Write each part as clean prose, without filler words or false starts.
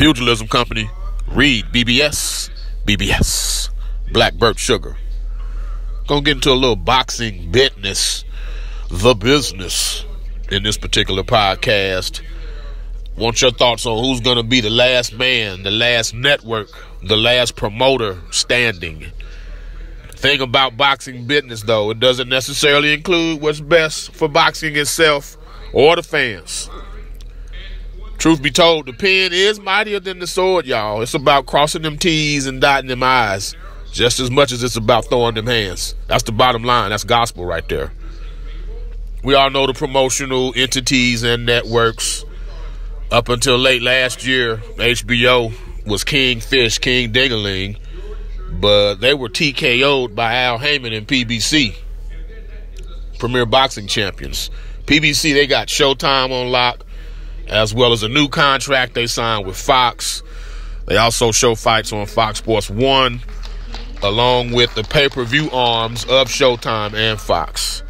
Pugilism Company. Read BBS. BBS. Black Burnt Sugar. Gonna get into a little boxing business. The business in this particular podcast. Want your thoughts on who's gonna be the last man, the last network, the last promoter standing. Thing about boxing business, though, it doesn't necessarily include what's best for boxing itself or the fans. Truth be told, the pen is mightier than the sword, y'all. It's about crossing them T's and dotting them I's just as much as it's about throwing them hands. That's the bottom line. That's gospel right there. We all know the promotional entities and networks. Up until late last year, HBO was King Fish, King Dingaling, but they were TKO'd by Al Heyman and PBC, Premier Boxing Champions. PBC, they got Showtime on lock, as well as a new contract they signed with Fox. They also show fights on Fox Sports 1, along with the pay-per-view arms of Showtime and Fox.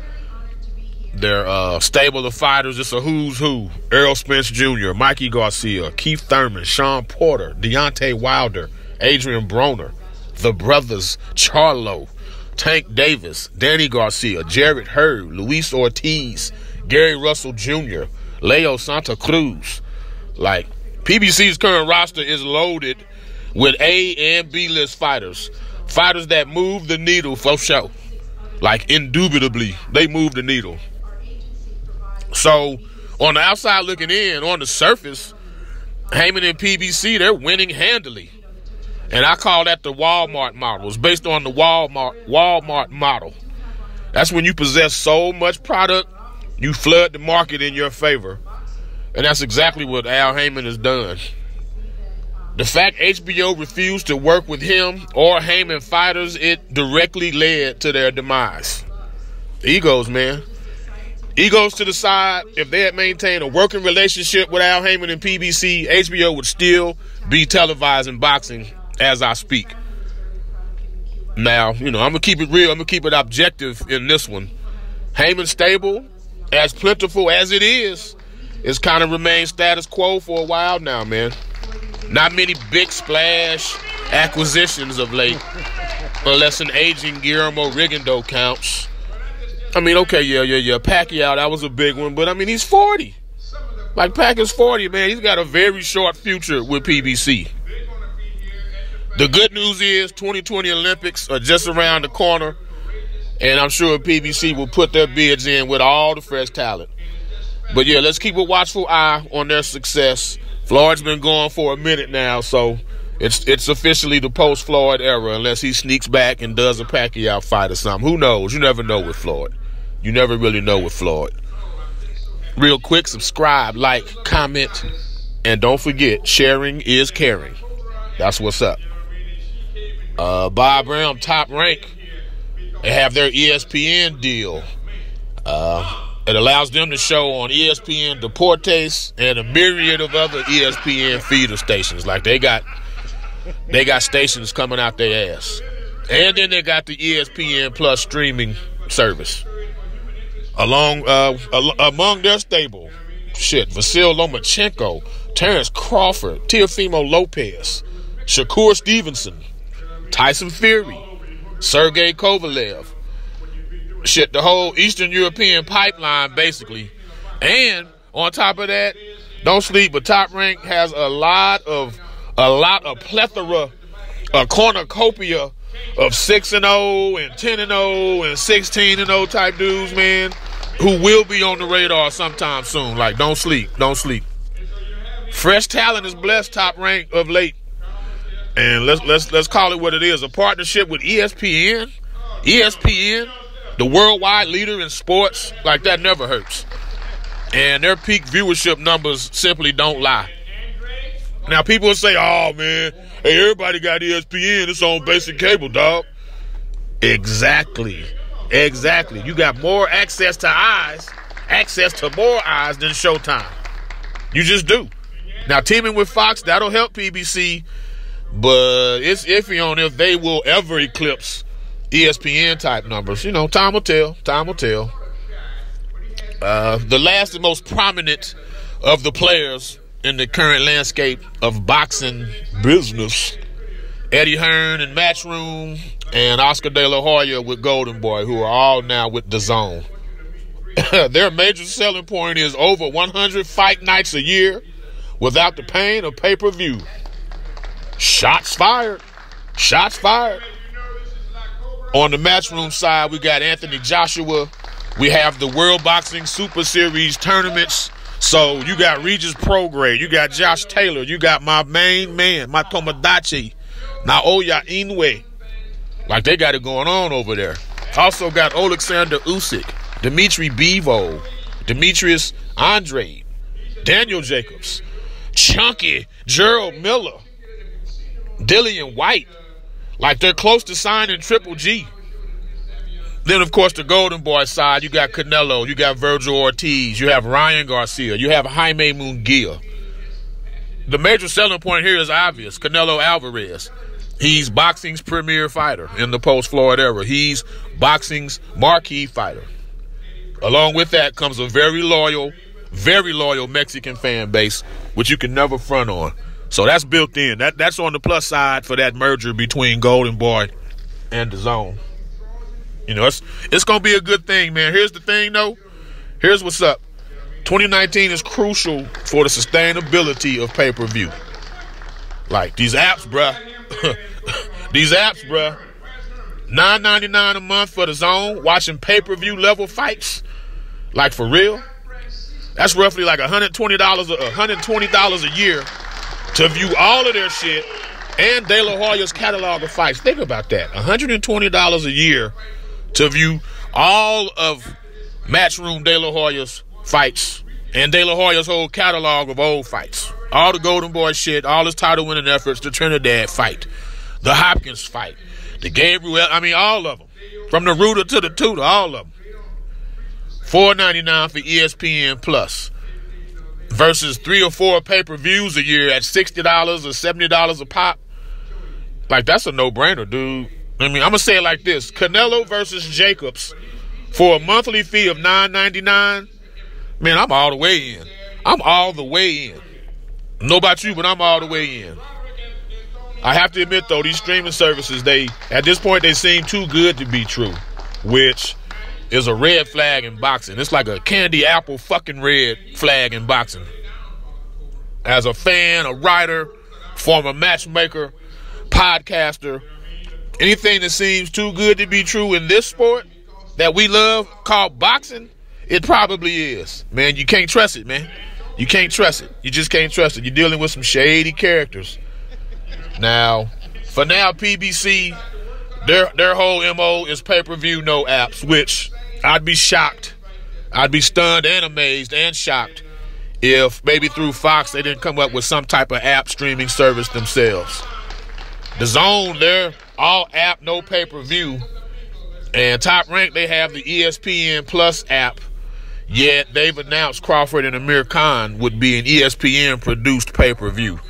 Their stable of fighters, it's a who's who. Errol Spence Jr., Mikey Garcia, Keith Thurman, Sean Porter, Deontay Wilder, Adrian Broner, the brothers Charlo, Tank Davis, Danny Garcia, Jarrett Hurd, Luis Ortiz, Gary Russell Jr., Leo Santa Cruz. Like, PBC's current roster is loaded with A and B list fighters. Fighters that move the needle for sure. Like, indubitably, they move the needle. So, on the outside looking in, on the surface, Heyman and PBC, they're winning handily. And I call that the Walmart model. It's based on the Walmart model. That's when you possess so much product, you flood the market in your favor. And that's exactly what Al Heyman has done. The fact HBO refused to work with him or Heyman fighters, it directly led to their demise. Egos, man. Egos to the side. If they had maintained a working relationship with Al Heyman and PBC, HBO would still be televising boxing as I speak. Now, I'm going to keep it real. I'm going to keep it objective in this one. Heyman's stable, as plentiful as it is kind of remained status quo for a while now, man. Not many big splash acquisitions of late, unless an aging Guillermo Rigondeaux counts. I mean, okay, yeah. Pacquiao, that was a big one, but I mean, he's 40. Like, Pac is 40, man. He's got a very short future with PBC. The good news is 2020 Olympics are just around the corner, and I'm sure PBC will put their bids in with all the fresh talent. But yeah, let's keep a watchful eye on their success. Floyd's been going for a minute now, so it's officially the post-Floyd era, unless he sneaks back and does a Pacquiao fight or something. Who knows? You never know with Floyd. You never really know with Floyd. Real quick, subscribe, like, comment, and don't forget, sharing is caring. That's what's up. Bob Brown, Top Rank, they have their ESPN deal. It allows them to show on ESPN Deportes and a myriad of other ESPN feeder stations. Like, they got stations coming out their ass. And then they got the ESPN Plus streaming service. Among their stable, Vasil Lomachenko, Terrence Crawford, Teofimo Lopez, Shakur Stevenson, Tyson Fury, Sergey Kovalev. The whole Eastern European pipeline, basically. And on top of that, don't sleep, but Top Rank has a lot of plethora, a cornucopia of 6-0 and 10-0 and 16-0 type dudes, man, who will be on the radar sometime soon. Like, don't sleep. Fresh talent has blessed Top Rank of late. And let's call it what it is. A partnership with ESPN, the worldwide leader in sports, like, that never hurts. And their peak viewership numbers simply don't lie. Now, people will say, oh, man, hey, everybody got ESPN. It's on basic cable, dog. Exactly. You got more access to more eyes than Showtime. You just do. Now, teaming with Fox, that'll help PBC, but it's iffy on if they will ever eclipse ESPN type numbers. Time will tell. The last and most prominent of the players in the current landscape of boxing business. Eddie Hearn and Matchroom and Oscar De La Hoya with Golden Boy, who are all now with DAZN. Their major selling point is over 100 fight nights a year without the pain of pay-per-view. Shots fired. Shots fired. On the Matchroom side, we got Anthony Joshua. We have the World Boxing Super Series tournaments. So you got Regis Prograis. You got Josh Taylor. You got my main man, my Tomodachi, Naoya Inoue. Like, they got it going on over there. Also got Alexander Usyk, Dmitry Bivol, Demetrius Andrade, Daniel Jacobs, Chunky Gerald Miller, Dillian White. Like, they're close to signing Triple G. Then, of course, the Golden Boy side, you got Canelo, you got Virgil Ortiz, you have Ryan Garcia, you have Jaime Munguia. The major selling point here is obvious. Canelo Alvarez. He's boxing's premier fighter in the post-Floyd era. He's boxing's marquee fighter. Along with that comes a very loyal Mexican fan base, which you can never front on. So that's built in. That's on the plus side for that merger between Golden Boy and DAZN. You know, it's going to be a good thing, man. Here's the thing, though. Here's what's up. 2019 is crucial for the sustainability of pay-per-view. Like, these apps, bruh. These apps, bruh. $9.99 a month for DAZN, watching pay-per-view level fights. Like, for real. That's roughly like $120 a year to view all of their shit and De La Hoya's catalog of fights. Think about that. $120 a year to view all of Matchroom De La Hoya's fights and De La Hoya's whole catalog of old fights. All the Golden Boy shit, all his title winning efforts, the Trinidad fight, the Hopkins fight, the Gabriel, all of them. From the Rooter to the Tutor, all of them. $4.99 for ESPN Plus. Versus 3 or 4 pay-per-views a year at $60 or $70 a pop. Like, that's a no-brainer, dude. I'm going to say it like this. Canelo versus Jacobs for a monthly fee of $9.99. Man, I'm all the way in. I'm all the way in. I don't know about you, but I'm all the way in. I have to admit, though, these streaming services, at this point, they seem too good to be true. Which is a red flag in boxing. It's like a candy apple fucking red flag in boxing. As a fan, a writer, former matchmaker, podcaster, anything that seems too good to be true in this sport that we love called boxing, it probably is. Man, you can't trust it, man. You can't trust it. You just can't trust it. You're dealing with some shady characters. Now, for now, PBC, their whole MO is pay-per-view, no apps, which I'd be shocked. I'd be stunned and amazed and shocked if maybe through Fox they didn't come up with some type of app streaming service themselves. DAZN, they're all app, no pay-per-view. And Top Rank, they have the ESPN Plus app. Yet they've announced Crawford and Amir Khan would be an ESPN-produced pay-per-view,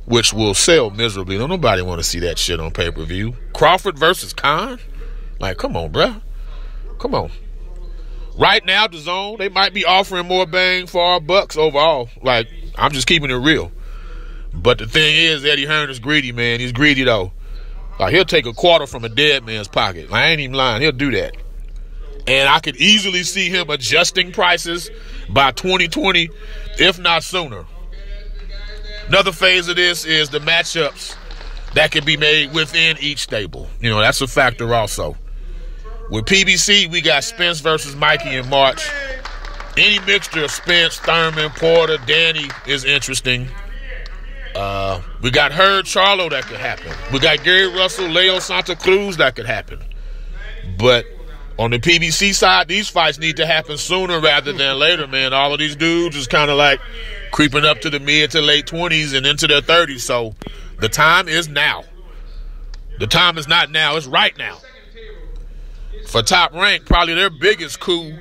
which will sell miserably. Don't nobody want to see that shit on pay-per-view. Crawford versus Khan? Like, come on, bruh. Come on. Right now, DAZN, they might be offering more bang for our bucks overall. Like, I'm just keeping it real. But the thing is, Eddie Hearn is greedy, man. He's greedy, though. Like, he'll take a quarter from a dead man's pocket. Like, I ain't even lying. He'll do that. And I could easily see him adjusting prices by 2020, if not sooner. Another phase of this is the matchups that can be made within each stable. You know, that's a factor also. With PBC, we got Spence versus Mikey in March. Any mixture of Spence, Thurman, Porter, Danny is interesting. We got Herb Charlo that could happen. We got Gary Russell, Leo Santa Cruz that could happen. But on the PBC side, these fights need to happen sooner rather than later, man. All of these dudes is kind of like creeping up to the mid to late 20s and into their 30s. So the time is now. The time is not now. It's right now. For Top Rank, probably their biggest coup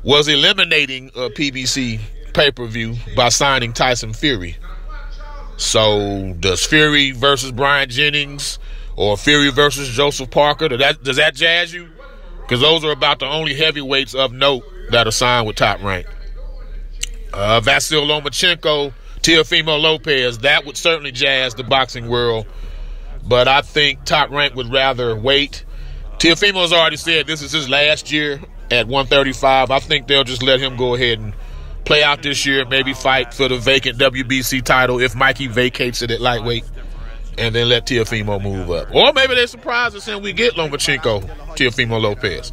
was eliminating a PBC pay-per-view by signing Tyson Fury. So does Fury versus Brian Jennings or Fury versus Joseph Parker, does that jazz you? Because those are about the only heavyweights of note that are signed with Top Rank. Vasyl Lomachenko Teofimo Lopez, that would certainly jazz the boxing world. But I think Top Rank would rather wait. Teofimo's already said this is his last year at 135. I think they'll just let him go ahead and play out this year, maybe fight for the vacant WBC title if Mikey vacates it at lightweight, and then let Teofimo move up. Or maybe they surprise us and we get Lomachenko, Teofimo Lopez.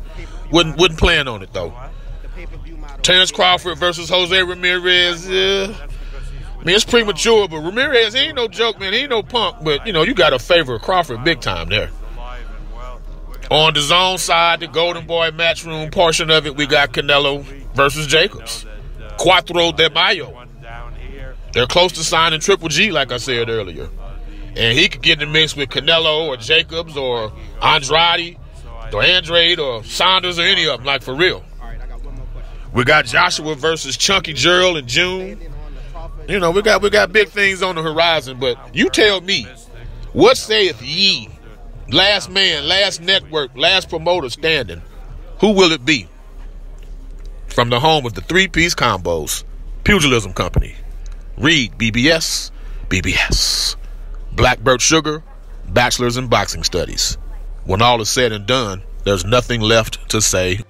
Wouldn't plan on it, though. Terrence Crawford versus Jose Ramirez. I mean, it's premature, but Ramirez, he ain't no joke, man. He ain't no punk, but, you know, you got to favor Crawford big time there. On the zone side, the Golden Boy matchroom portion of it, we got Canelo versus Jacobs. Cuatro de Mayo. They're close to signing Triple G, like I said earlier. And he could get in the mix with Canelo or Jacobs or Andrade or Saunders or any of them, like for real. We got Joshua versus Chunky Gerald in June. You know, we got big things on the horizon, but you tell me, what saith ye? Last man, last network, last promoter standing. Who will it be? From the home of the three-piece combos, Pugilism Company. Read BBS, BBS. Blackbird Sugar, Bachelor's in Boxing Studies. When all is said and done, there's nothing left to say